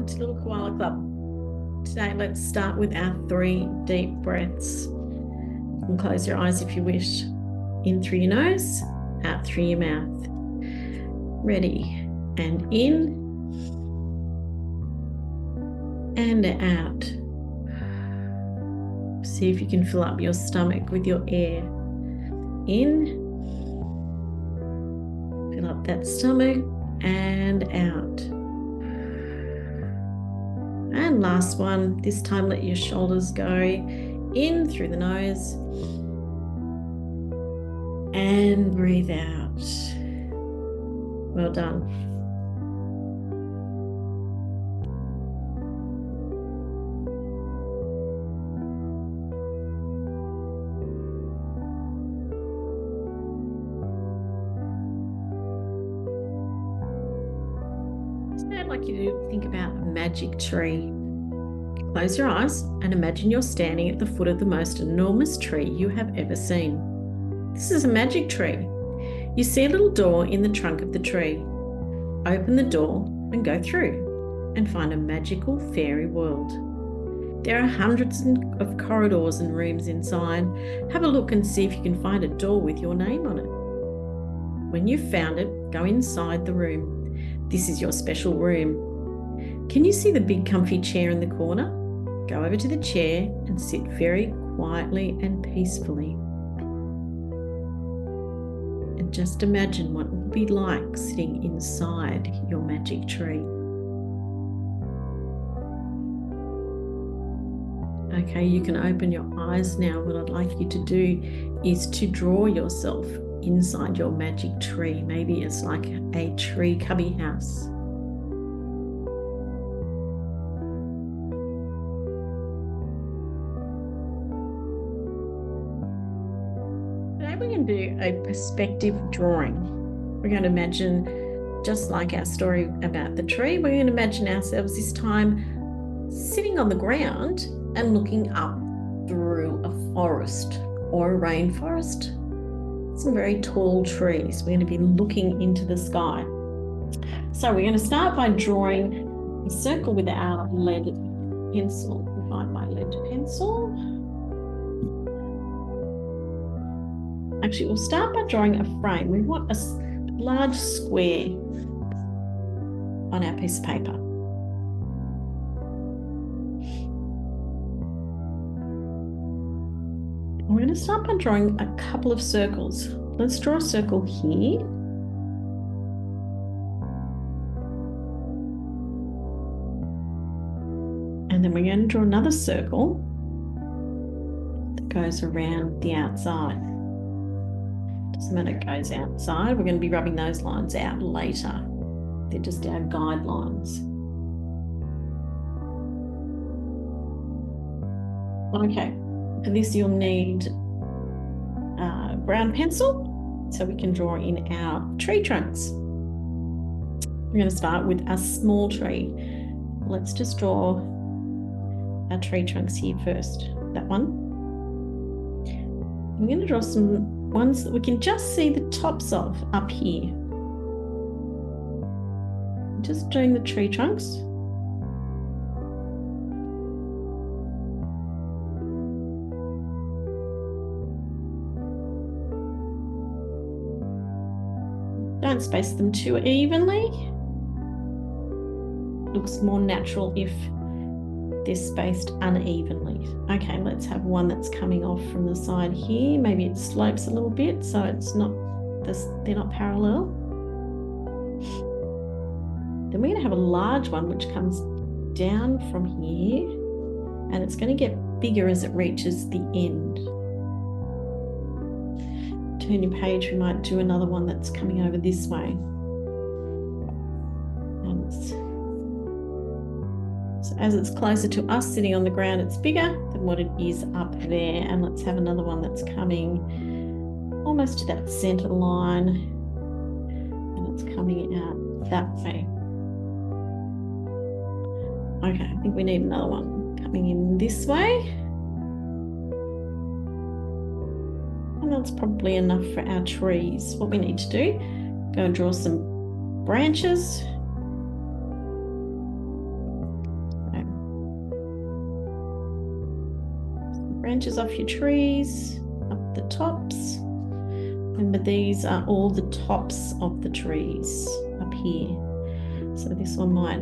to Little Koala Club. Today, let's start with our 3 deep breaths. You can close your eyes if you wish. In through your nose, out through your mouth. Ready, and in, and out. See if you can fill up your stomach with your air. In, fill up that stomach, and out. And last one, this time let your shoulders go in through the nose and breathe out. Well done. Today I'd like you to think about a magic tree. Close your eyes and imagine you're standing at the foot of the most enormous tree you have ever seen. This is a magic tree. You see a little door in the trunk of the tree. Open the door and go through and find a magical fairy world. There are hundreds of corridors and rooms inside. Have a look and see if you can find a door with your name on it. When you've found it, go inside the room. This is your special room. Can you see the big comfy chair in the corner? Go over to the chair and sit very quietly and peacefully. And just imagine what it would be like sitting inside your magic tree. Okay, you can open your eyes now. What I'd like you to do is to draw yourself inside your magic tree. Maybe it's like a tree cubby house. Today we're going to do a perspective drawing. We're going to imagine, just like our story about the tree, we're going to imagine ourselves this time sitting on the ground and looking up through a forest or a rainforest. Some very tall trees. We're going to be looking into the sky. So we're going to start by drawing a circle with our lead pencil. Find my lead pencil. Actually, we'll start by drawing a frame. We want a large square on our piece of paper. We're going to start by drawing a couple of circles. Let's draw a circle here. And then we're going to draw another circle that goes around the outside. Doesn't matter, it goes outside. We're going to be rubbing those lines out later. They're just our guidelines. Okay. For this, you'll need a brown pencil so we can draw in our tree trunks. We're going to start with a small tree. Let's just draw our tree trunks here first. That one. I'm going to draw some ones that we can just see the tops of up here. Just doing the tree trunks. Don't space them too evenly. Looks more natural if they're spaced unevenly. Okay, let's have one that's coming off from the side here. Maybe it slopes a little bit so it's not, they're not parallel. Then we're going to have a large one which comes down from here, and it's going to get bigger as it reaches the end. Turn your page, we might do another one that's coming over this way. And so as it's closer to us sitting on the ground, it's bigger than what it is up there. And let's have another one that's coming almost to that center line, and it's coming out that way. Okay, I think we need another one coming in this way. And that's probably enough for our trees. What we need to do, go and draw some branches branches off your trees, up the tops. Remember, these are all the tops of the trees up here. So this one might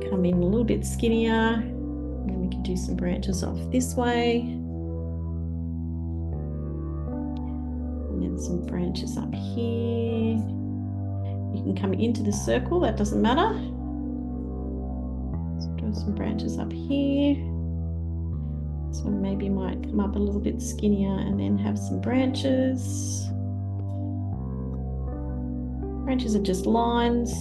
come in a little bit skinnier. And we can do some branches off this way. And then some branches up here. You can come into the circle, that doesn't matter. So do some branches up here. So maybe might come up a little bit skinnier and then have some branches. Branches are just lines.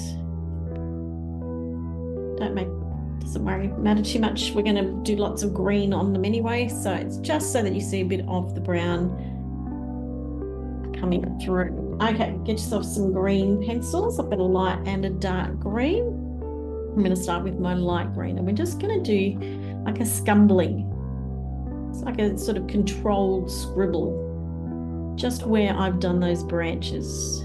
Doesn't matter too much. We're going to do lots of green on them anyway. So it's just so that you see a bit of the brown coming through. Okay, get yourself some green pencils. I've got a light and a dark green. I'm going to start with my light green, and we're just going to do like a scumbling. It's like a sort of controlled scribble, just where I've done those branches.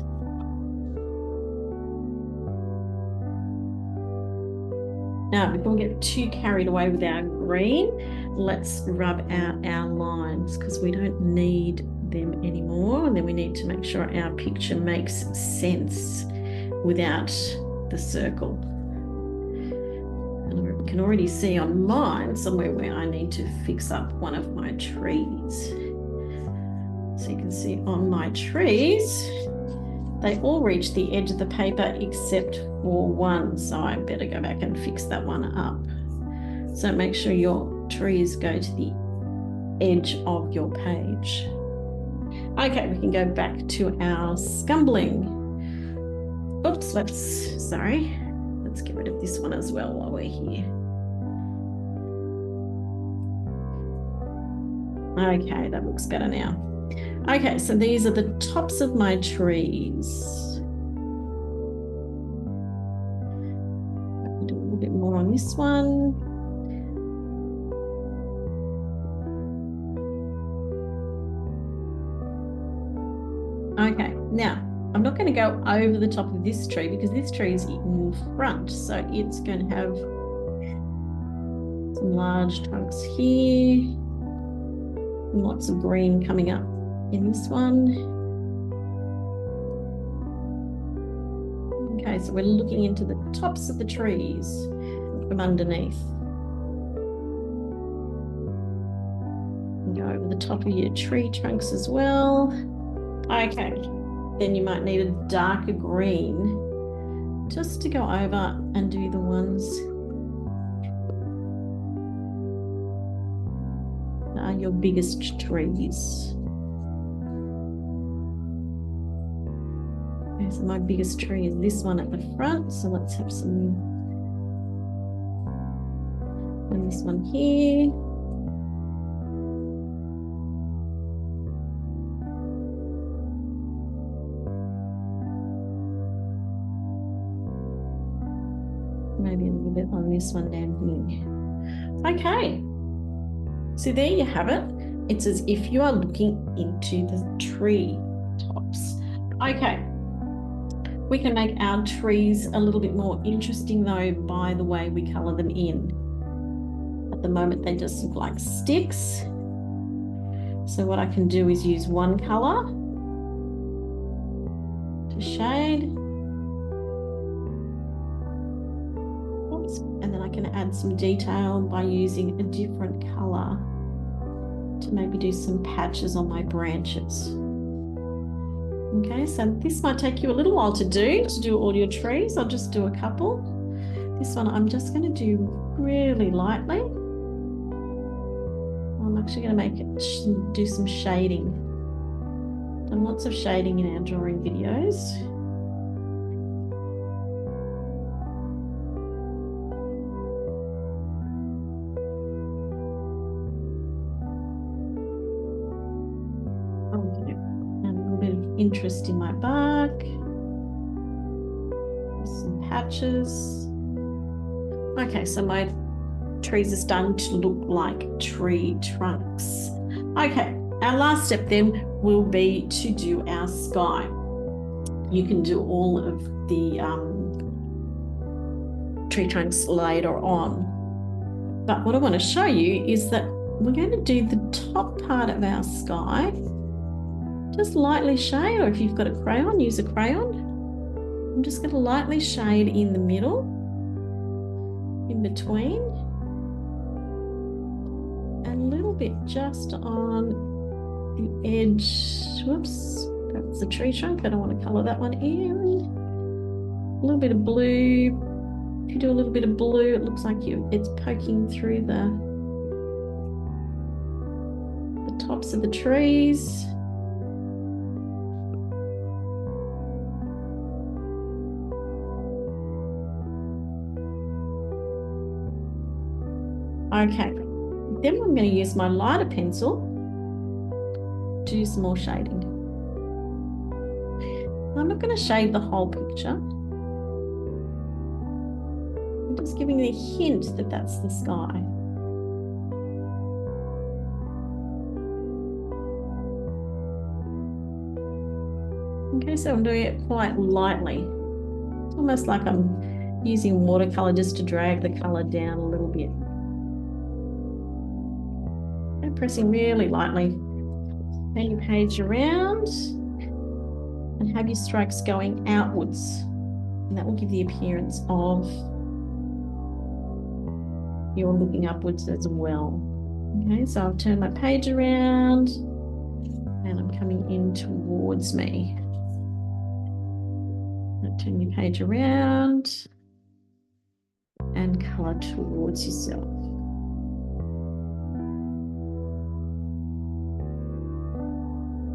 Now, before we get too carried away with our green, let's rub out our lines because we don't need them anymore. And then we need to make sure our picture makes sense without the circle. And I can already see on mine somewhere where I need to fix up one of my trees. So you can see on my trees, they all reach the edge of the paper except for one. So I better go back and fix that one up. So make sure your trees go to the edge of your page. Okay, we can go back to our scumbling. Oops, let's get rid of this one as well while we're here. Okay, that looks better now. Okay, so these are the tops of my trees. I'll do a little bit more on this one. Okay, now I'm not going to go over the top of this tree because this tree is in front, so it's going to have some large trunks here, and lots of green coming up in this one. Okay, so we're looking into the tops of the trees from underneath. And go over the top of your tree trunks as well. Okay, then you might need a darker green just to go over and do the ones that are your biggest trees. Okay, so my biggest tree is this one at the front, so let's have some, and this one here. Maybe a little bit on this one down here. Okay, so there you have it. It's as if you are looking into the tree tops. Okay, we can make our trees a little bit more interesting though by the way we colour them in. At the moment they just look like sticks. So what I can do is use one colour to shade. And then I can add some detail by using a different colour to maybe do some patches on my branches. Okay, so this might take you a little while to do all your trees. I'll just do a couple. This one I'm just going to do really lightly. I'm actually going to make it do some shading. Done lots of shading in our drawing videos. Interest in my bark, some patches. Okay, so my trees are starting to look like tree trunks. Okay, our last step then will be to do our sky. You can do all of the tree trunks later on, but what I want to show you is that we're going to do the top part of our sky. Just lightly shade, or if you've got a crayon, use a crayon. I'm just going to lightly shade in the middle, in between, and a little bit just on the edge. Whoops, that's the tree trunk. I don't want to colour that one in. A little bit of blue. If you do a little bit of blue, it looks like it's poking through the tops of the trees. Okay, then I'm going to use my lighter pencil to do some more shading. I'm not going to shade the whole picture. I'm just giving the hint that that's the sky. Okay, so I'm doing it quite lightly. It's almost like I'm using watercolor just to drag the color down a little bit. And pressing really lightly. Turn your page around and have your strokes going outwards. And that will give the appearance of you're looking upwards as well. Okay, so I've turned my page around and I'm coming in towards me. Turn your page around and colour towards yourself.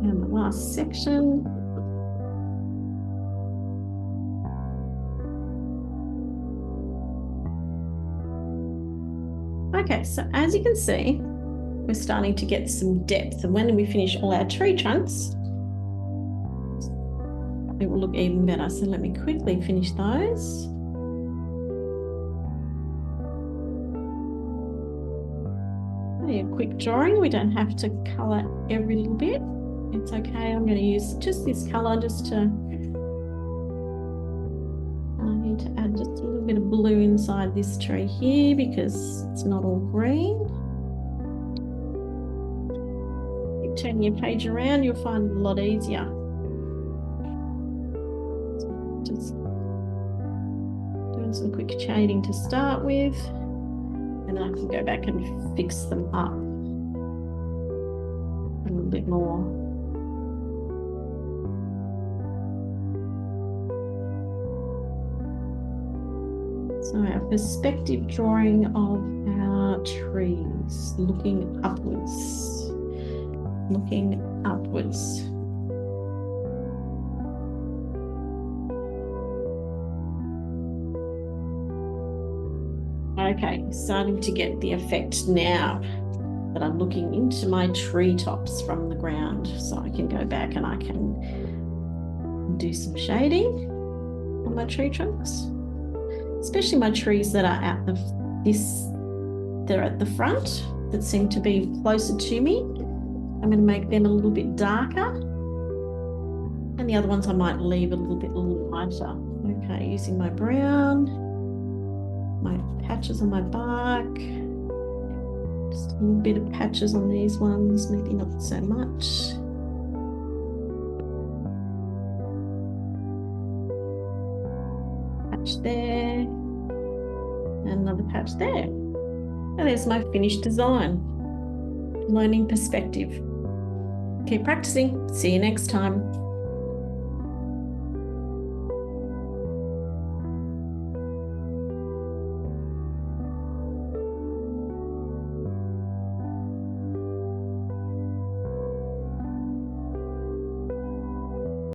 And the last section. Okay, so as you can see, we're starting to get some depth, and when we finish all our tree trunks, it will look even better. So let me quickly finish those. A quick drawing. We don't have to colour every little bit. It's okay. I'm going to use just this colour just to, I need to add just a little bit of blue inside this tree here because it's not all green. You turn your page around, you'll find it a lot easier. Just doing some quick shading to start with, and then I can go back and fix them up a little bit more. So our perspective drawing of our trees, looking upwards, looking upwards. Okay, starting to get the effect now that I'm looking into my treetops from the ground. So I can go back and I can do some shading on my tree trunks, especially my trees that are at they're at the front, that seem to be closer to me. I'm going to make them a little bit darker, and the other ones I might leave a little bit lighter. Okay, using my brown, my patches on my bark, just a little bit of patches on these ones, maybe not so much. Patch there, and another patch there. And there's my finished design. Learning perspective. Keep practicing. See you next time.